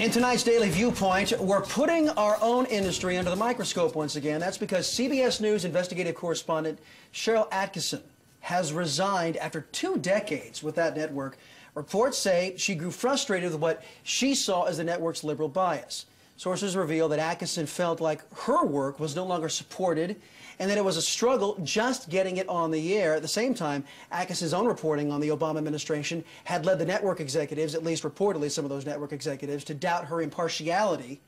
In tonight's Daily Viewpoint, we're putting our own industry under the microscope once again. That's because CBS News investigative correspondent Sharyl Attkisson has resigned after 2 decades with that network. Reports say she grew frustrated with what she saw as the network's liberal bias. Sources reveal that Attkisson felt like her work was no longer supported and that it was a struggle just getting it on the air. At the same time, Attkisson's own reporting on the Obama administration had led the network executives, at least reportedly some of those network executives, to doubt her impartiality.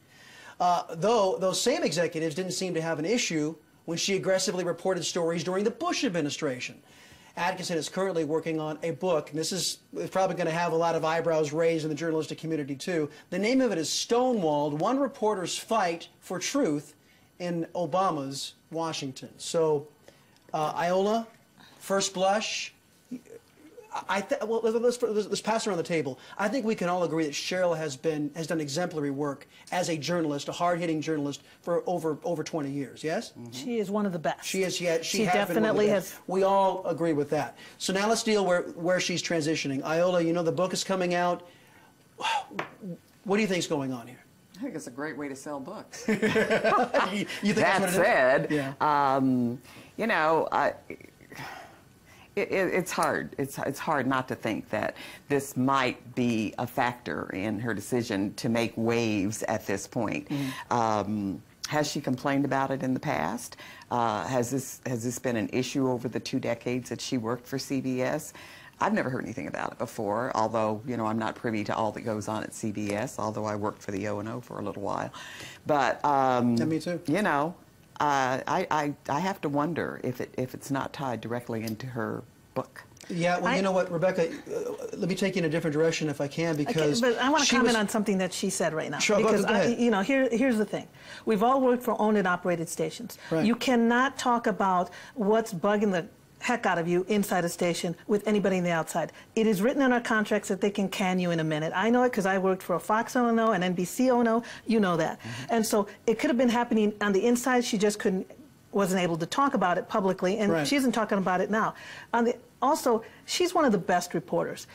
Though those same executives didn't seem to have an issue when she aggressively reported stories during the Bush administration. Attkisson is currently working on a book, and this is probably going to have a lot of eyebrows raised in the journalistic community too. The name of it is Stonewalled: One Reporter's Fight for Truth in Obama's Washington. So, Iola, first blush, well, let's pass around the table. I think we can all agree that Sharyl has done exemplary work as a journalist, a hard-hitting journalist for over 20 years. Yes, she is one of the best. She definitely has. We all agree with that. So now let's deal where she's transitioning. Iola, you know the book is coming out. What do you think is going on here? I think it's a great way to sell books. You think that said, yeah. You know, it's hard. It's hard not to think that this might be a factor in her decision to make waves at this point. Has she complained about it in the past? Has this been an issue over the 2 decades that she worked for CBS? I've never heard anything about it before, although, you know, I'm not privy to all that goes on at CBS, although I worked for the O&O for a little while. But, me too. You know, I have to wonder if it's not tied directly into her book. Yeah, well, you know what, Rebecca, let me take you in a different direction if I can, because... Okay, but I want to comment on something that she said right now. Sure, because go ahead. you know, here's the thing. We've all worked for owned and operated stations. Right. You cannot talk about what's bugging the heck out of you inside a station with anybody on the outside. It is written in our contracts that they can can you in a minute. I know it because I worked for a Fox O&O and NBC O&O. You know that. And so it could have been happening on the inside. She just wasn't able to talk about it publicly, and she isn't talking about it now. Also, she's one of the best reporters.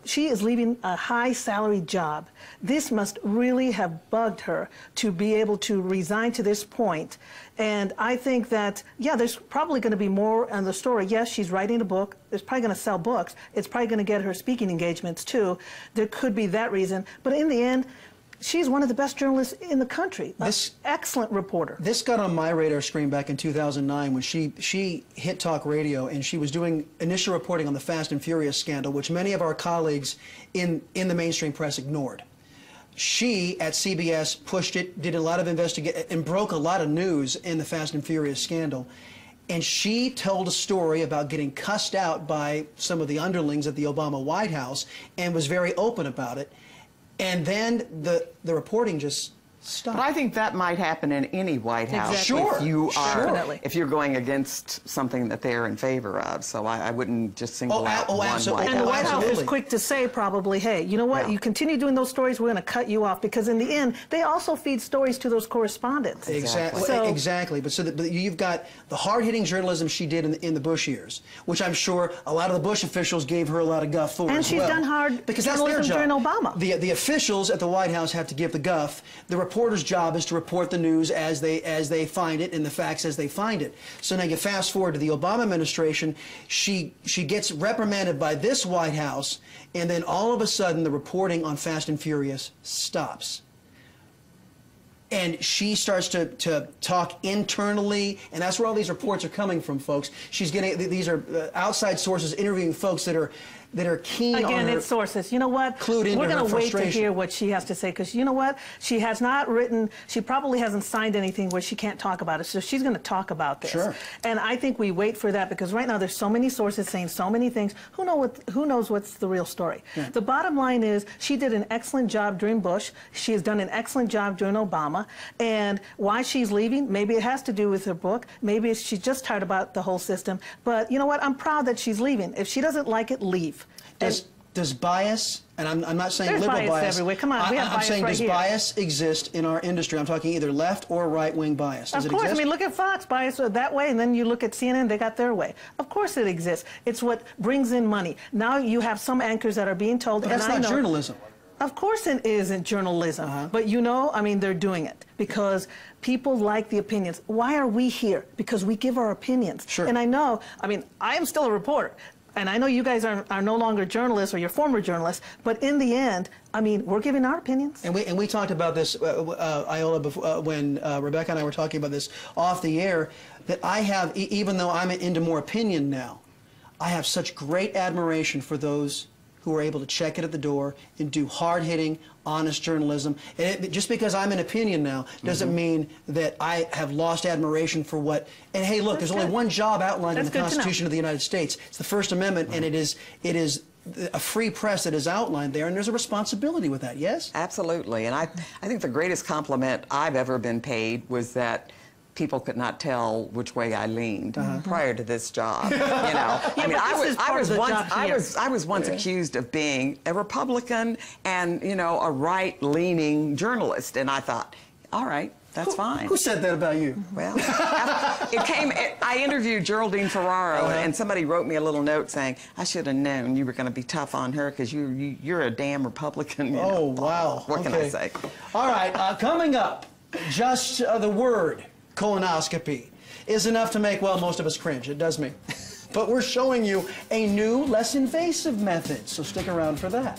She is leaving a high-salaried job. This must really have bugged her to be able to resign to this point. And I think that, yeah, there's probably going to be more on the story. Yes, she's writing a book. It's probably going to sell books. It's probably going to get her speaking engagements, too. There could be that reason. But in the end, she's one of the best journalists in the country. Excellent reporter. This got on my radar screen back in 2009 when she hit talk radio, and she was doing initial reporting on the Fast and Furious scandal, which many of our colleagues in the mainstream press ignored. She, at CBS, pushed it, did a lot of investigation, and broke a lot of news in the Fast and Furious scandal. And she told a story about getting cussed out by some of the underlings at the Obama White House and was very open about it. And then the reporting just stopped. But I think that might happen in any White House. Exactly. If you are, if you're going against something that they're in favor of. So I wouldn't just single out one absolutely. White House. And the White House is quick to say probably, hey, you know what, you continue doing those stories, we're going to cut you off, because in the end, they also feed stories to those correspondents. Exactly. Exactly. But but you've got the hard-hitting journalism she did in the Bush years, which I'm sure a lot of the Bush officials gave her a lot of guff for. And she's done hard because that's their job. During Obama. The officials at the White House have to give the guff. The reporter's job is to report the news as they find it and the facts as they find it. So now you fast forward to the Obama administration. She gets reprimanded by this White House, and then all of a sudden the reporting on Fast and Furious stops. And she starts to talk internally, and that's where all these reports are coming from, folks. She's getting, these are outside sources interviewing folks that are keen on her. Again, it's sources. You know what? Clued into We're going her to wait to frustration. hear what she has to say, because you know what? She has not written, she probably hasn't signed anything where she can't talk about it, so she's going to talk about this. Sure. And I think we wait for that, because right now there's so many sources saying so many things. Who knows what's the real story? Yeah. The bottom line is she did an excellent job during Bush. She has done an excellent job during Obama. And why she's leaving, maybe it has to do with her book. Maybe she's just tired about the whole system. But you know what? I'm proud that she's leaving. If she doesn't like it, leave. Does bias, and I'm not saying There's liberal bias everywhere. Come on, we have I'm bias saying right does here. bias exist in our industry? I'm talking either left or right-wing bias. Does Of it course, exist? I mean, look at Fox, bias that way, and then you look at CNN, they got their way. Of course it exists. It's what brings in money. Now you have some anchors that are being told, But that's and I not know, journalism. Of course it isn't journalism, but you know, I mean, they're doing it because people like the opinions. Why are we here? Because we give our opinions. Sure. And I know, I mean, I am still a reporter. And I know you guys are no longer journalists or you're former journalists, but in the end, I mean, we're giving our opinions. And we talked about this, Iola, before, when Rebecca and I were talking about this off the air, that I have, even though I'm into more opinion now, I have such great admiration for those who are able to check it at the door and do hard-hitting, honest journalism. And just because I'm an opinion now doesn't mean that I have lost admiration for what. And hey, look, there's only one job outlined in the Constitution of the United States. It's the First Amendment, and it is a free press that is outlined there, and there's a responsibility with that. Yes? Absolutely. And I think the greatest compliment I've ever been paid was that people could not tell which way I leaned prior to this job. You know, I mean, I was once accused of being a Republican and, you know, a right-leaning journalist, and I thought, all right, that's fine. Who said that about you? Well, I interviewed Geraldine Ferraro, and somebody wrote me a little note saying, I should have known you were going to be tough on her because you're a damn Republican. You know. Wow. What can I say? All right, coming up, just the word colonoscopy is enough to make, well, most of us cringe. It does me. But we're showing you a new, less invasive method, so stick around for that.